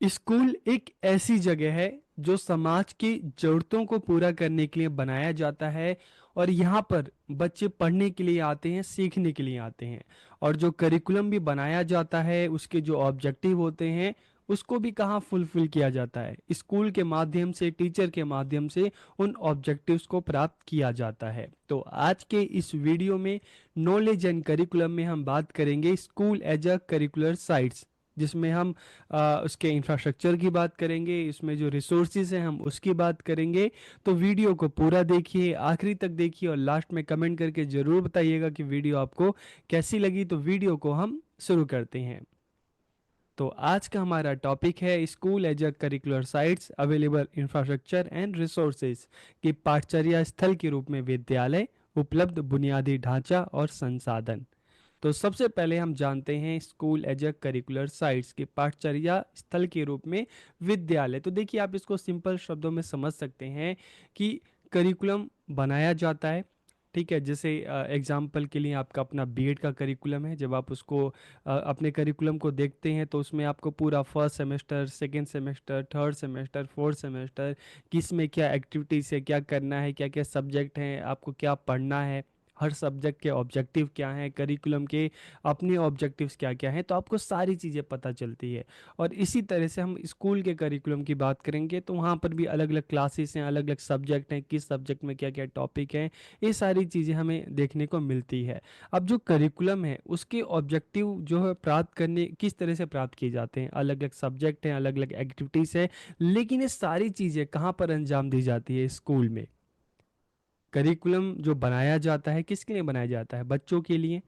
School एक ऐसी जगह है जो समाज की जरूरतों को पूरा करने के लिए बनाया जाता है। और यहाँ पर बच्चे पढ़ने के लिए आते हैं, सीखने के लिए आते हैं। और जो करिकुलम भी बनाया जाता है, उसके जो ऑब्जेक्टिव होते हैं, उसको भी कहाँ फुलफिल किया जाता है, स्कूल के माध्यम से, टीचर के माध्यम से उन ऑब्जेक्टिव्स को प्राप्त किया जाता है। तो आज के इस वीडियो में नॉलेज एंड करिकुलम में हम बात करेंगे school as a curricular sites, जिसमें हम उसके इंफ्रास्ट्रक्चर की बात करेंगे, इसमें जो रिसोर्सेज हैं हम उसकी बात करेंगे। तो वीडियो को पूरा देखिए, आखिरी तक देखिए, और लास्ट में कमेंट करके ज़रूर बताइएगा कि वीडियो आपको कैसी लगी। तो वीडियो को हम शुरू करते हैं। तो आज का हमारा टॉपिक है school as a curricular sites, available infrastructure and resources, कि पाठचर्या स्थल के रूप में विद्यालय, उपलब्ध बुनियादी ढांचा और संसाधन। तो सबसे पहले हम जानते हैं school as a curricular sites के पाठचर्या स्थल के रूप में विद्यालय। तो देखिए, आप इसको सिंपल शब्दों में समझ सकते हैं कि करिकुलम बनाया जाता है। ठीक है, जैसे एग्जाम्पल के लिए आपका अपना बीएड का करिकुलम है। जब आप उसको अपने करिकुलम को देखते हैं तो उसमें आपको पूरा first semester, second semester, third semester, fourth semester, किस में क्या एक्टिविटीज़ है, क्या करना है, क्या क्या सब्जेक्ट हैं, आपको क्या पढ़ना है, हर सब्जेक्ट के ऑब्जेक्टिव क्या हैं, करिकुलम के अपने ऑब्जेक्टिव्स क्या क्या हैं, तो आपको सारी चीज़ें पता चलती है। और इसी तरह से हम स्कूल के करिकुलम की बात करेंगे तो वहाँ पर भी अलग अलग क्लासेस हैं, अलग अलग सब्जेक्ट हैं, किस सब्जेक्ट में क्या क्या टॉपिक हैं, ये सारी चीज़ें हमें देखने को मिलती है। अब जो करिकुलम है उसके ऑब्जेक्टिव जो है प्राप्त करने, किस तरह से प्राप्त किए जाते हैं, अलग अलग सब्जेक्ट हैं, अलग अलग एक्टिविटीज़ हैं। लेकिन ये सारी चीज़ें कहाँ पर अंजाम दी जाती है? स्कूल में। करिकुलम जो बनाया जाता है किसके लिए बनाया जाता है? बच्चों के लिए।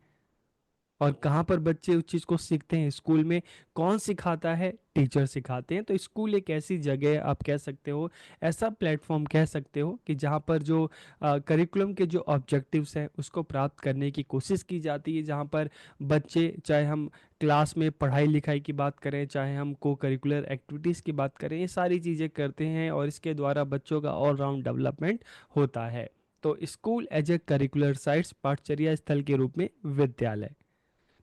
और कहाँ पर बच्चे उस चीज़ को सीखते हैं? स्कूल में। कौन सिखाता है? टीचर सिखाते हैं। तो स्कूल एक ऐसी जगह आप कह सकते हो, ऐसा प्लेटफॉर्म कह सकते हो कि जहाँ पर जो करिकुलम के जो ऑब्जेक्टिव्स हैं उसको प्राप्त करने की कोशिश की जाती है। जहाँ पर बच्चे, चाहे हम क्लास में पढ़ाई लिखाई की बात करें, चाहे हम को करिकुलर एक्टिविटीज़ की बात करें, ये सारी चीज़ें करते हैं और इसके द्वारा बच्चों का ऑलराउंड डेवलपमेंट होता है। तो school as a curricular sites, पाठचर्या स्थल के रूप में विद्यालय।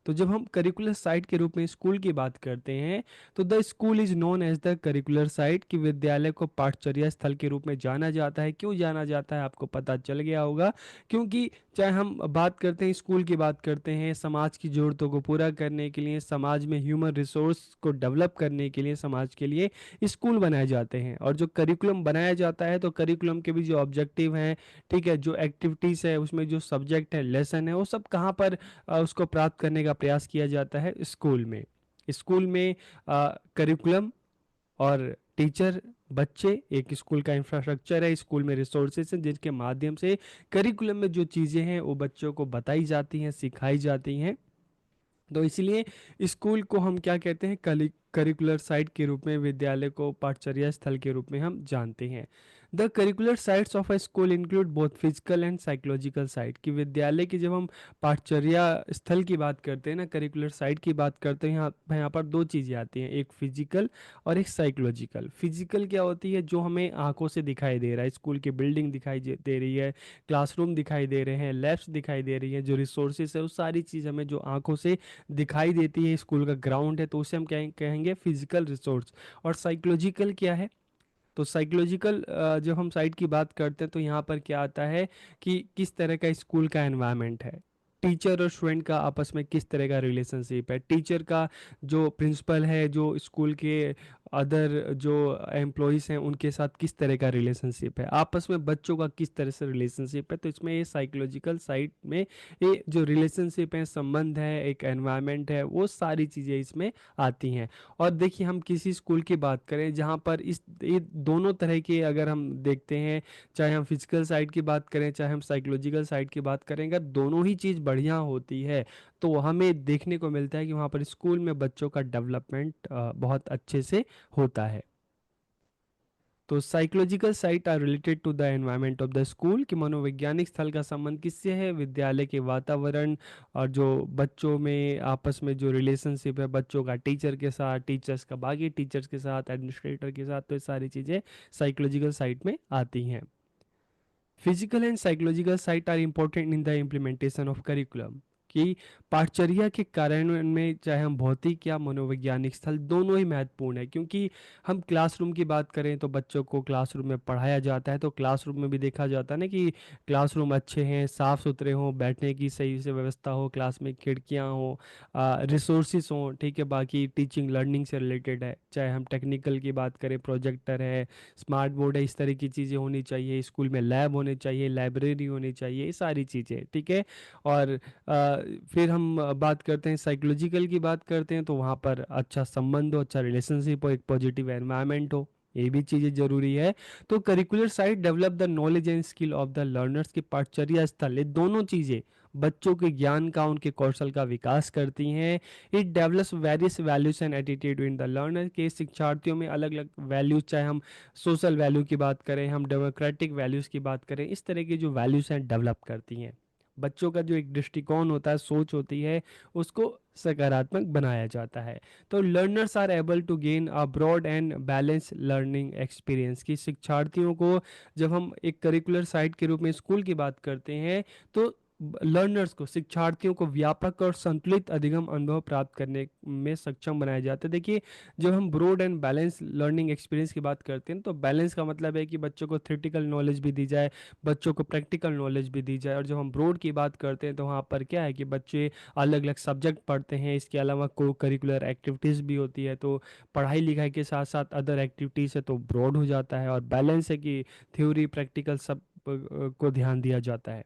तो जब हम करिकुलर साइट के रूप में स्कूल की बात करते हैं तो the school is known as the curricular site, कि विद्यालय को पाठचर्या स्थल के रूप में जाना जाता है। क्यों जाना जाता है आपको पता चल गया होगा। क्योंकि चाहे हम बात करते हैं, स्कूल की बात करते हैं, समाज की ज़रूरतों को पूरा करने के लिए, समाज में ह्यूमन रिसोर्स को डेवलप करने के लिए, समाज के लिए स्कूल बनाए जाते हैं। और जो करिकुलम बनाया जाता है तो करिकुलम के भी जो ऑब्जेक्टिव हैं, ठीक है, जो एक्टिविटीज़ है, उसमें जो सब्जेक्ट है, लेसन है, वो सब कहाँ पर उसको प्राप्त करने का प्रयास किया जाता है? स्कूल में। स्कूल में करिकुलम और टीचर, बच्चे, एक स्कूल का इंफ्रास्ट्रक्चर है, स्कूल में रिसोर्सेज हैं जिनके माध्यम से करिकुलम में जो चीज़ें हैं वो बच्चों को बताई जाती हैं, सिखाई जाती हैं। तो इसलिए स्कूल को हम क्या कहते हैं? करिकुलर साइट के रूप में, विद्यालय को पाठचर्या स्थल के रूप में हम जानते हैं। The curricular sites of a school include both physical and psychological site, कि विद्यालय की जब हम पाठचर्या स्थल की बात करते हैं ना, करिकुलर साइट की बात करते हैं, यहाँ पर दो चीज़ें आती हैं, एक फिजिकल और एक साइकोलॉजिकल। फिजिकल क्या होती है? जो हमें आंखों से दिखाई दे रहा है, स्कूल की बिल्डिंग दिखाई दे रही है, क्लासरूम दिखाई दे रहे हैं, लैब्स दिखाई दे रही हैं, जो रिसोर्सेज है वो सारी चीज़ हमें जो आंखों से दिखाई देती है, स्कूल का ग्राउंड है, तो उसे हम कहेंगे फिजिकल रिसोर्स। और साइकोलॉजिकल क्या है? तो साइकोलॉजिकल जब हम साइट की बात करते हैं तो यहाँ पर क्या आता है कि किस तरह का स्कूल का एनवायरनमेंट है, टीचर और स्टूडेंट का आपस में किस तरह का रिलेशनशिप है, टीचर का जो प्रिंसिपल है, जो स्कूल के अदर जो एम्प्लॉयज़ हैं उनके साथ किस तरह का रिलेशनशिप है, आपस में बच्चों का किस तरह से रिलेशनशिप है। तो इसमें ये साइकोलॉजिकल साइट में ये जो रिलेशनशिप है, संबंध है, एक एनवायरनमेंट है, वो सारी चीज़ें इसमें आती हैं। और देखिए, हम किसी स्कूल की बात करें जहाँ पर इस ये दोनों तरह के अगर हम देखते हैं, चाहे हम फिजिकल साइड की बात करें, चाहे हम साइकोलॉजिकल साइड की बात करें, अगर दोनों ही चीज़ बढ़िया होती है तो हमें देखने को मिलता है कि वहाँ पर स्कूल में बच्चों का डेवलपमेंट बहुत अच्छे से होता है। तो psychological site are related to the environment of the school, कि मनोवैज्ञानिक स्थल का संबंध किससे है? विद्यालय के वातावरण और जो बच्चों में आपस में जो रिलेशनशिप है, बच्चों का टीचर के साथ, टीचर्स का बाकी टीचर्स के साथ, एडमिनिस्ट्रेटर के साथ, तो ये सारी चीज़ें साइकोलॉजिकल साइट में आती हैं। Physical and psychological site are important in the implementation of curriculum, कि पाठचर्या के कार्यान्वयन में चाहे हम भौतिक या मनोवैज्ञानिक स्थल दोनों ही महत्वपूर्ण है, क्योंकि हम क्लासरूम की बात करें तो बच्चों को क्लासरूम में पढ़ाया जाता है, तो क्लासरूम में भी देखा जाता है ना कि क्लासरूम अच्छे हैं, साफ सुथरे हों, बैठने की सही से व्यवस्था हो, क्लास में खिड़कियाँ हों, रिसोर्सिस हों, ठीक है। बाकी टीचिंग लर्निंग से रिलेटेड है, चाहे हम टेक्निकल की बात करें, प्रोजेक्टर है, स्मार्ट बोर्ड है, इस तरह की चीज़ें होनी चाहिए। स्कूल में लैब होने चाहिए, लाइब्रेरी होनी चाहिए, ये सारी चीज़ें, ठीक है। और फिर हम बात करते हैं साइकोलॉजिकल की बात करते हैं, तो वहाँ पर अच्छा संबंध हो, अच्छा रिलेशनशिप हो, एक पॉजिटिव एनवायरनमेंट हो, ये भी चीज़ें जरूरी है। तो curricular site develop the knowledge and skill of the learners की पाठचर्या स्थल, ये दोनों चीज़ें बच्चों के ज्ञान का, उनके कौशल का विकास करती हैं। It develops various values and attitude in the learner, के शिक्षार्थियों में अलग अलग वैल्यूज, चाहे हम सोशल वैल्यू की बात करें, हम डेमोक्रेटिक वैल्यूज की बात करें, इस तरह की जो वैल्यूज हैं डेवलप करती हैं। बच्चों का जो एक दृष्टिकोण होता है, सोच होती है, उसको सकारात्मक बनाया जाता है। तो learners are able to gain a broad and balance learning experience, की शिक्षार्थियों को, जब हम एक करिकुलर साइट के रूप में स्कूल की बात करते हैं, तो लर्नर्स को, शिक्षार्थियों को व्यापक और संतुलित अधिगम अनुभव प्राप्त करने में सक्षम बनाया जाता है। देखिए, जब हम broad and balance learning experience की बात करते हैं, तो बैलेंस का मतलब है कि बच्चों को थ्योरेटिकल नॉलेज भी दी जाए, बच्चों को प्रैक्टिकल नॉलेज भी दी जाए। और जब हम ब्रॉड की बात करते हैं, तो वहाँ पर क्या है कि बच्चे अलग अलग सब्जेक्ट पढ़ते हैं, इसके अलावा को करिकुलर एक्टिविटीज़ भी होती है, तो पढ़ाई लिखाई के साथ साथ अदर एक्टिविटीज़ है, तो ब्रॉड हो जाता है। और बैलेंस है कि थ्योरी प्रैक्टिकल सब को ध्यान दिया जाता है।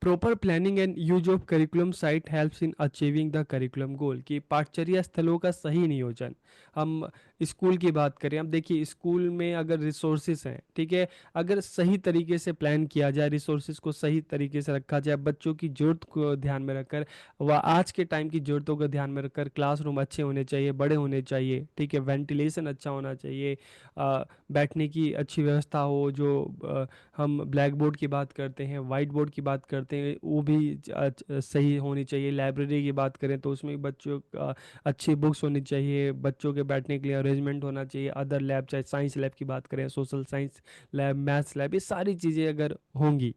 Proper planning and use of curriculum site helps in achieving the curriculum goal, की पाठचर्या स्थलों का सही नियोजन। हम स्कूल की बात करें, अब देखिए स्कूल में अगर रिसोर्सेस हैं, ठीक है, अगर सही तरीके से प्लान किया जाए, रिसोर्सेस को सही तरीके से रखा जाए, बच्चों की जरूरत को ध्यान में रखकर, व आज के टाइम की जरूरतों को ध्यान में रखकर, क्लासरूम अच्छे होने चाहिए, बड़े होने चाहिए, ठीक है, वेंटिलेशन अच्छा होना चाहिए, बैठने की अच्छी व्यवस्था हो, जो हम ब्लैक बोर्ड की बात करते हैं, वाइट बोर्ड की बात करते हैं, वो भी सही होनी चाहिए। लाइब्रेरी की बात करें तो उसमें भी बच्चों का अच्छी बुक्स होनी चाहिए, बच्चों के बैठने के लिए अरेंजमेंट होना चाहिए। अदर लैब, चाहे साइंस लैब की बात करें, social science lab, maths lab, ये सारी चीज़ें अगर होंगी,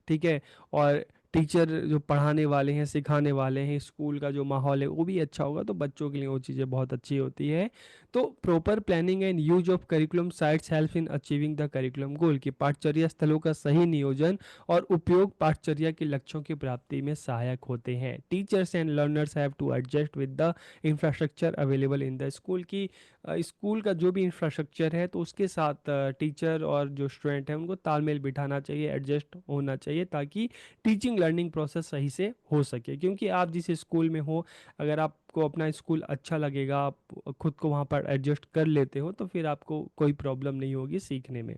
ठीक है, और टीचर जो पढ़ाने वाले हैं, सिखाने वाले हैं, स्कूल का जो माहौल है वो भी अच्छा होगा, तो बच्चों के लिए वो चीज़ें बहुत अच्छी होती है। तो proper planning and use of curriculum sites help in achieving the curriculum goal, की पाठचर्या स्थलों का सही नियोजन और उपयोग पाठचर्या के लक्ष्यों की प्राप्ति में सहायक होते हैं। Teachers and learners have to adjust with the infrastructure available in the school, की स्कूल का जो भी इंफ्रास्ट्रक्चर है, तो उसके साथ टीचर और जो स्टूडेंट हैं उनको तालमेल बिठाना चाहिए, एडजस्ट होना चाहिए, ताकि टीचिंग लर्निंग प्रोसेस सही से हो सके। क्योंकि आप जिस स्कूल में हो, अगर आपको अपना स्कूल अच्छा लगेगा, आप खुद को वहाँ पर एडजस्ट कर लेते हो, तो फिर आपको कोई प्रॉब्लम नहीं होगी सीखने में।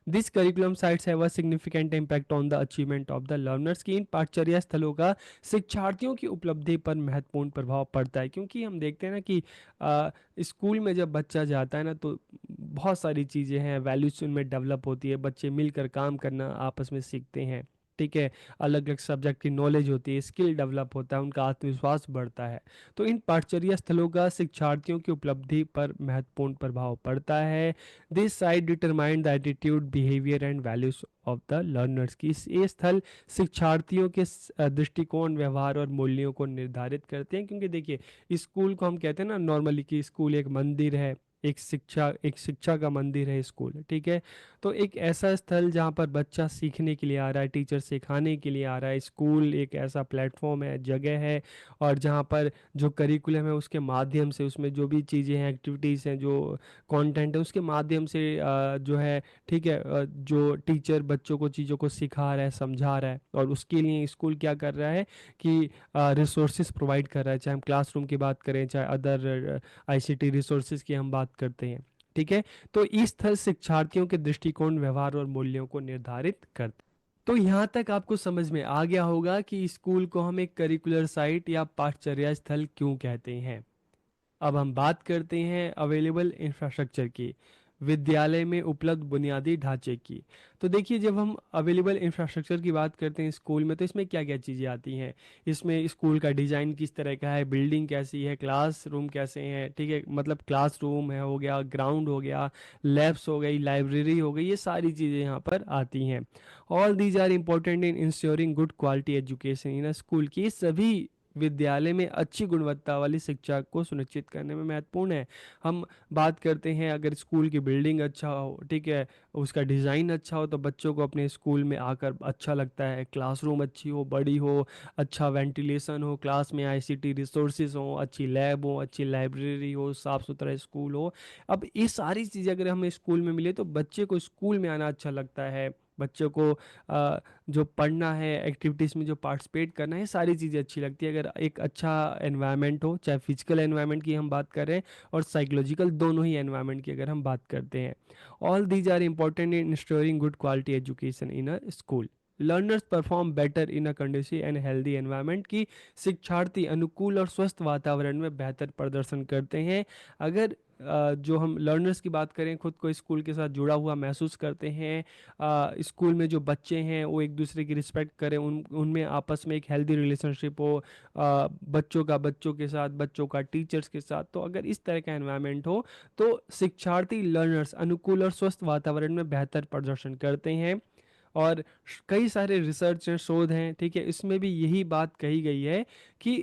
This curriculum sites have a significant impact on the achievement of the learners, की इन पाठचर्या स्थलों का शिक्षार्थियों की उपलब्धि पर महत्वपूर्ण प्रभाव पड़ता है। क्योंकि हम देखते हैं ना कि स्कूल में जब बच्चा जाता है ना, तो बहुत सारी चीज़ें हैं, वैल्यूज उनमें डेवलप होती है, बच्चे मिलकर काम करना आपस में सीखते हैं, ठीक है, अलग अलग सब्जेक्ट की नॉलेज होती है, स्किल डेवलप होता है, उनका आत्मविश्वास बढ़ता है। तो इन पाठचर्या स्थलों का शिक्षार्थियों की उपलब्धि पर महत्वपूर्ण प्रभाव पड़ता है। This site determine the attitude, behaviour and values of the learners, की ये स्थल शिक्षार्थियों के दृष्टिकोण, व्यवहार और मूल्यों को निर्धारित करते हैं। क्योंकि देखिए, स्कूल को हम कहते हैं ना नॉर्मली कि स्कूल एक मंदिर है, एक शिक्षा का मंदिर है स्कूल, ठीक है। तो एक ऐसा स्थल जहाँ पर बच्चा सीखने के लिए आ रहा है, टीचर सिखाने के लिए आ रहा है, स्कूल एक ऐसा प्लेटफॉर्म है, जगह है, और जहाँ पर जो करिकुलम है उसके माध्यम से, उसमें जो भी चीज़ें हैं, एक्टिविटीज़ हैं, जो कंटेंट है, उसके माध्यम से जो है, ठीक है, जो टीचर बच्चों को चीज़ों को सिखा रहा है, समझा रहा है, और उसके लिए स्कूल क्या कर रहा है कि रिसोर्सेज प्रोवाइड कर रहा है, चाहे हम क्लासरूम की बात करें, चाहे अदर आईसीटी रिसोर्सेज की हम बात करते हैं, ठीक है। तो इस स्थल शिक्षार्थियों के दृष्टिकोण, व्यवहार और मूल्यों को निर्धारित करते हैं। तो यहाँ तक आपको समझ में आ गया होगा कि स्कूल को हम एक करिकुलर साइट या पाठचर्या स्थल क्यों कहते हैं। अब हम बात करते हैं अवेलेबल इंफ्रास्ट्रक्चर की। विद्यालय में उपलब्ध बुनियादी ढांचे की। तो देखिए, जब हम अवेलेबल इंफ्रास्ट्रक्चर की बात करते हैं स्कूल में, तो इसमें क्या क्या चीज़ें आती हैं। इसमें स्कूल का डिज़ाइन किस तरह का है, बिल्डिंग कैसी है, क्लासरूम कैसे हैं, ठीक है, मतलब क्लासरूम है हो गया, ग्राउंड हो गया, लैब्स हो गई, लाइब्रेरी हो गई, ये सारी चीज़ें यहाँ पर आती हैं। All these are important in ensuring good quality education in a school, की सभी विद्यालय में अच्छी गुणवत्ता वाली शिक्षा को सुनिश्चित करने में महत्वपूर्ण है। हम बात करते हैं, अगर स्कूल की बिल्डिंग अच्छा हो, ठीक है, उसका डिज़ाइन अच्छा हो, तो बच्चों को अपने स्कूल में आकर अच्छा लगता है। क्लासरूम अच्छी हो, बड़ी हो, अच्छा वेंटिलेशन हो, क्लास में आईसीटी रिसोर्सेज हो, अच्छी लैब हो, अच्छी लाइब्रेरी हो, साफ़ सुथरा स्कूल हो। अब ये सारी चीज़ें अगर हमें स्कूल में मिले तो बच्चे को स्कूल में आना अच्छा लगता है। बच्चों को जो पढ़ना है, एक्टिविटीज़ में जो पार्टिसिपेट करना है, सारी चीज़ें अच्छी लगती है अगर एक अच्छा एनवायरनमेंट हो, चाहे फिजिकल एनवायरनमेंट की हम बात करें और साइकोलॉजिकल, दोनों ही एनवायरनमेंट की अगर हम बात करते हैं। All these are important in ensuring good quality education in a school. Learners perform better in a conducive and healthy environment, की शिक्षार्थी अनुकूल और स्वस्थ वातावरण में बेहतर प्रदर्शन करते हैं। अगर जो हम लर्नर्स की बात करें, खुद को स्कूल के साथ जुड़ा हुआ महसूस करते हैं, स्कूल में जो बच्चे हैं वो एक दूसरे की रिस्पेक्ट करें, उनमें आपस में एक हेल्दी रिलेशनशिप हो, बच्चों का बच्चों के साथ, बच्चों का टीचर्स के साथ, तो अगर इस तरह का एनवायरनमेंट हो तो शिक्षार्थी लर्नर्स अनुकूल और स्वस्थ वातावरण में बेहतर प्रदर्शन करते हैं। और कई सारे रिसर्च और शोध हैं, ठीक है, इसमें भी यही बात कही गई है कि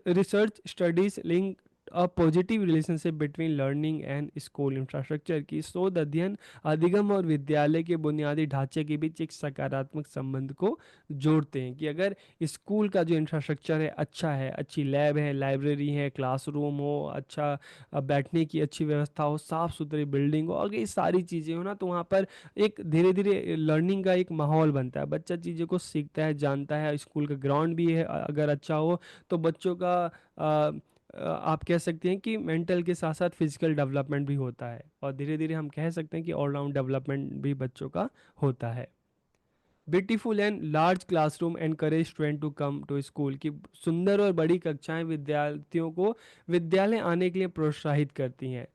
research studies link a positive relationship between learning and school infrastructure, की शोध अध्ययन अधिगम और विद्यालय के बुनियादी ढांचे के बीच एक सकारात्मक संबंध को जोड़ते हैं। कि अगर स्कूल का जो इंफ्रास्ट्रक्चर है अच्छा है, अच्छी लैब है, लाइब्रेरी है, क्लासरूम हो, अच्छा बैठने की अच्छी व्यवस्था हो, साफ़ सुथरी बिल्डिंग हो, अगर ये सारी चीज़ें हो ना, तो वहाँ पर एक धीरे धीरे लर्निंग का एक माहौल बनता है, बच्चा चीज़ों को सीखता है, जानता है। स्कूल का ग्राउंड भी है अगर अच्छा हो, तो बच्चों का आप कह सकते हैं कि मेंटल के साथ साथ फिजिकल डेवलपमेंट भी होता है, और धीरे धीरे हम कह सकते हैं कि ऑलराउंड डेवलपमेंट भी बच्चों का होता है। Beautiful and large classroom encourage student to come to school, की सुंदर और बड़ी कक्षाएं विद्यार्थियों को विद्यालय आने के लिए प्रोत्साहित करती हैं।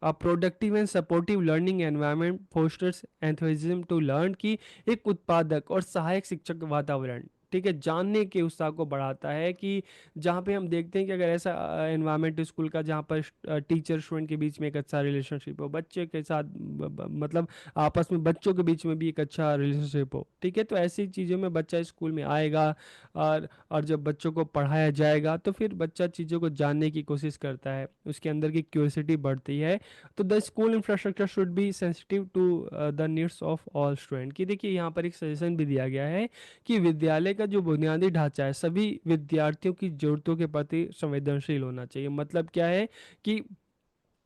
A productive and supportive learning environment fosters enthusiasm to learn, की एक उत्पादक और सहायक शिक्षक वातावरण, ठीक है, जानने के उत्साह को बढ़ाता है। कि जहाँ पे हम देखते हैं कि अगर ऐसा एनवायरनमेंट स्कूल का जहाँ पर टीचर स्टूडेंट के बीच में एक अच्छा रिलेशनशिप हो, बच्चे के साथ मतलब आपस में बच्चों के बीच में भी एक अच्छा रिलेशनशिप हो, ठीक है, तो ऐसी चीज़ों में बच्चा स्कूल में आएगा। और जब बच्चों को पढ़ाया जाएगा तो फिर बच्चा चीज़ों को जानने की कोशिश करता है, उसके अंदर की क्यूरियोसिटी बढ़ती है। तो the school infrastructure should be sensitive to the needs of all student, की देखिए यहाँ पर एक सजेशन भी दिया गया है कि विद्यालय का जो बुनियादी ढांचा है सभी विद्यार्थियों की जरूरतों के प्रति संवेदनशील होना चाहिए। मतलब क्या है कि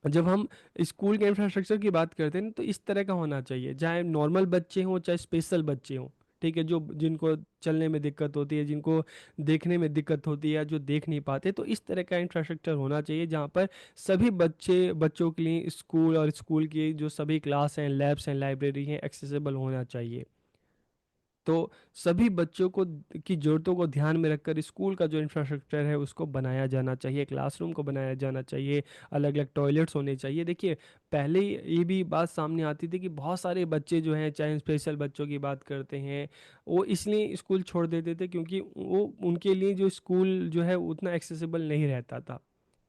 जब हम स्कूल के इंफ्रास्ट्रक्चर की बात करते हैं ना, तो इस तरह का होना चाहिए, चाहे नॉर्मल बच्चे हों चाहे स्पेशल बच्चे हों, ठीक है, जो जिनको चलने में दिक्कत होती है, जिनको देखने में दिक्कत होती है, या जो देख नहीं पाते, तो इस तरह का इंफ्रास्ट्रक्चर होना चाहिए जहाँ पर सभी बच्चों के लिए स्कूल और स्कूल की जो सभी क्लास हैं, लैब्स हैं, लाइब्रेरी हैं, एक्सेसिबल होना चाहिए। तो सभी बच्चों को की ज़रूरतों को ध्यान में रखकर स्कूल का जो इंफ्रास्ट्रक्चर है उसको बनाया जाना चाहिए, क्लासरूम को बनाया जाना चाहिए, अलग अलग टॉयलेट्स होने चाहिए। देखिए, पहले ये भी बात सामने आती थी कि बहुत सारे बच्चे जो हैं, चाहे स्पेशल बच्चों की बात करते हैं, वो इसलिए स्कूल छोड़ देते थे क्योंकि वो उनके लिए जो स्कूल जो है उतना एक्सेसिबल नहीं रहता था।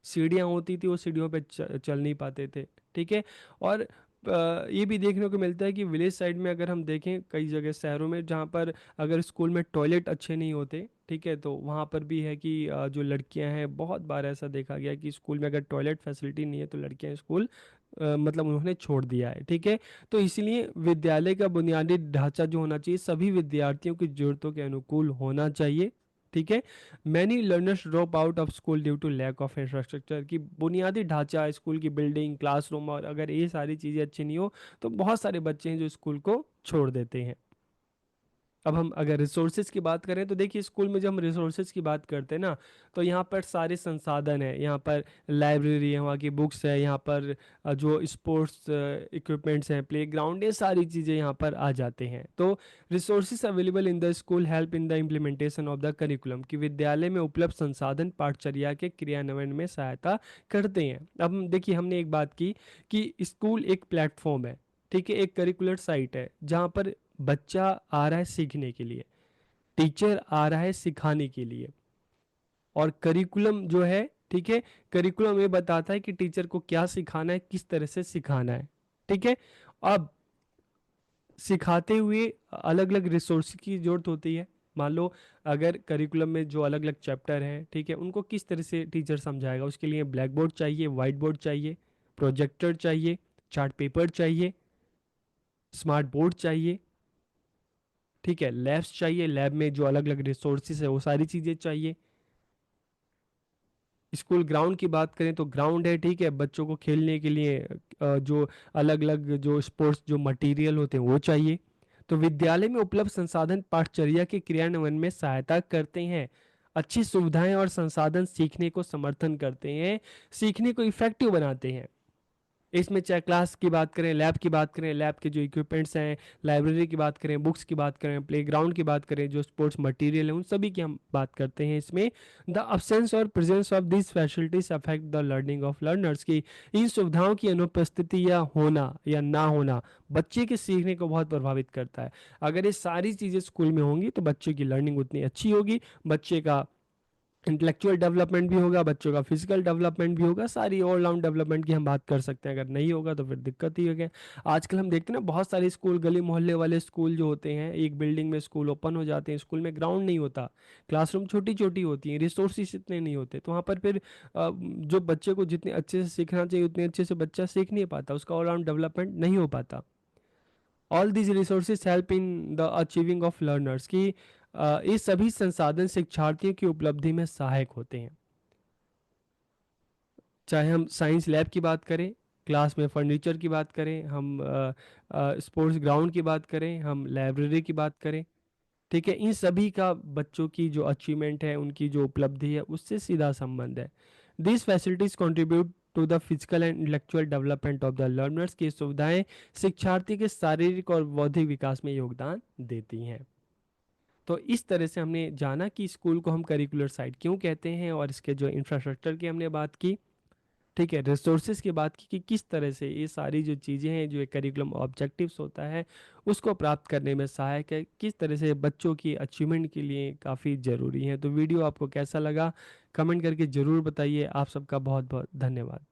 सीढ़ियाँ होती थी, वो सीढ़ियों पे चल नहीं पाते थे, ठीक है। और ये भी देखने को मिलता है कि विलेज साइड में अगर हम देखें, कई जगह शहरों में जहाँ पर अगर स्कूल में टॉयलेट अच्छे नहीं होते, ठीक है, तो वहाँ पर भी है कि जो लड़कियाँ हैं, बहुत बार ऐसा देखा गया कि स्कूल में अगर टॉयलेट फैसिलिटी नहीं है तो लड़कियाँ स्कूल मतलब उन्होंने छोड़ दिया है, ठीक है। तो इसलिए विद्यालय का बुनियादी ढांचा जो होना चाहिए सभी विद्यार्थियों की जरूरतों के अनुकूल होना चाहिए, ठीक है। Many learners drop out of school due to lack of infrastructure, की बुनियादी ढांचा, स्कूल की बिल्डिंग, क्लासरूम, और अगर ये सारी चीज़ें अच्छी नहीं हो तो बहुत सारे बच्चे हैं जो स्कूल को छोड़ देते हैं। अब हम अगर रिसोर्सेज की बात करें तो देखिए स्कूल में जब हम रिसोर्सेज की बात करते हैं ना, तो यहाँ पर सारे संसाधन है, यहाँ पर लाइब्रेरी है, वहाँ की बुक्स है, यहाँ पर जो स्पोर्ट्स इक्विपमेंट्स हैं, प्ले ग्राउंड, ये सारी चीज़ें यहाँ पर आ जाते हैं। तो resources available in the school help in the implementation of the curriculum, कि विद्यालय में उपलब्ध संसाधन पाठचर्या के क्रियान्वयन में सहायता करते हैं। अब देखिए हमने एक बात की कि स्कूल एक प्लेटफॉर्म है, ठीक है, एक करिकुलर साइट है जहाँ पर बच्चा आ रहा है सीखने के लिए, टीचर आ रहा है सिखाने के लिए, और करिकुलम जो है, ठीक है, करिकुलम ये बताता है कि टीचर को क्या सिखाना है, किस तरह से सिखाना है, ठीक है। अब सिखाते हुए अलग अलग रिसोर्स की जरूरत होती है। मान लो अगर करिकुलम में जो अलग अलग चैप्टर हैं, ठीक है, उनको किस तरह से टीचर समझाएगा, उसके लिए ब्लैक बोर्ड चाहिए, वाइट बोर्ड चाहिए, प्रोजेक्टर चाहिए, चार्ट पेपर चाहिए, स्मार्ट बोर्ड चाहिए, ठीक है, लैब्स चाहिए, लैब में जो अलग अलग रिसोर्सेज है वो सारी चीज़ें चाहिए। स्कूल ग्राउंड की बात करें तो ग्राउंड है, ठीक है, बच्चों को खेलने के लिए जो अलग अलग जो स्पोर्ट्स जो मटेरियल होते हैं वो चाहिए। तो विद्यालय में उपलब्ध संसाधन पाठचर्या के क्रियान्वयन में सहायता करते हैं। अच्छी सुविधाएं और संसाधन सीखने को समर्थन करते हैं, सीखने को इफेक्टिव बनाते हैं। इसमें चाहे क्लास की बात करें, लैब की बात करें, लैब के जो इक्विपमेंट्स हैं, लाइब्रेरी की बात करें, बुक्स की बात करें, प्लेग्राउंड की बात करें, जो स्पोर्ट्स मटेरियल है, उन सभी की हम बात करते हैं इसमें। द अब्सेंस और presence of this facilities affect the learning of learners, की इन सुविधाओं की अनुपस्थिति या होना या ना होना बच्चे के सीखने को बहुत प्रभावित करता है। अगर ये सारी चीज़ें स्कूल में होंगी तो बच्चे की लर्निंग उतनी अच्छी होगी, बच्चे का इंटेलेक्चुअल डेवलपमेंट भी होगा, बच्चों का फिजिकल डेवलपमेंट भी होगा, सारी ऑलराउंड डेवलपमेंट की हम बात कर सकते हैं। अगर नहीं होगा तो फिर दिक्कत ही होगी। आजकल हम देखते हैं ना बहुत सारे स्कूल, गली मोहल्ले वाले स्कूल जो होते हैं, एक बिल्डिंग में स्कूल ओपन हो जाते हैं, स्कूल में ग्राउंड नहीं होता, क्लासरूम छोटी छोटी होती हैं, रिसोर्सेज इतने नहीं होते, तो वहाँ पर फिर जो बच्चे को जितने अच्छे से सीखना चाहिए उतने अच्छे से बच्चा सीख नहीं पाता, उसका ऑलराउंड डेवलपमेंट नहीं हो पाता। All these resources help in the achieving of learners, की ये सभी संसाधन शिक्षार्थियों की उपलब्धि में सहायक होते हैं। चाहे हम साइंस लैब की बात करें, क्लास में फर्नीचर की बात करें, हम स्पोर्ट्स ग्राउंड की बात करें, हम लाइब्रेरी की बात करें, ठीक है, इन सभी का बच्चों की जो अचीवमेंट है, उनकी जो उपलब्धि है, उससे सीधा संबंध है। This facilities contribute to the physical and intellectual development of the learners, की सुविधाएं शिक्षार्थी के शारीरिक और बौद्धिक विकास में योगदान देती हैं। तो इस तरह से हमने जाना कि स्कूल को हम करिकुलर साइट क्यों कहते हैं, और इसके जो इंफ्रास्ट्रक्चर की हमने बात की, ठीक है, रिसोर्सेज की बात की कि किस तरह से ये सारी जो चीज़ें हैं, जो एक करिकुलम ऑब्जेक्टिव्स होता है उसको प्राप्त करने में सहायक है, किस तरह से बच्चों की अचीवमेंट के लिए काफ़ी ज़रूरी है। तो वीडियो आपको कैसा लगा कमेंट करके ज़रूर बताइए। आप सबका बहुत बहुत धन्यवाद।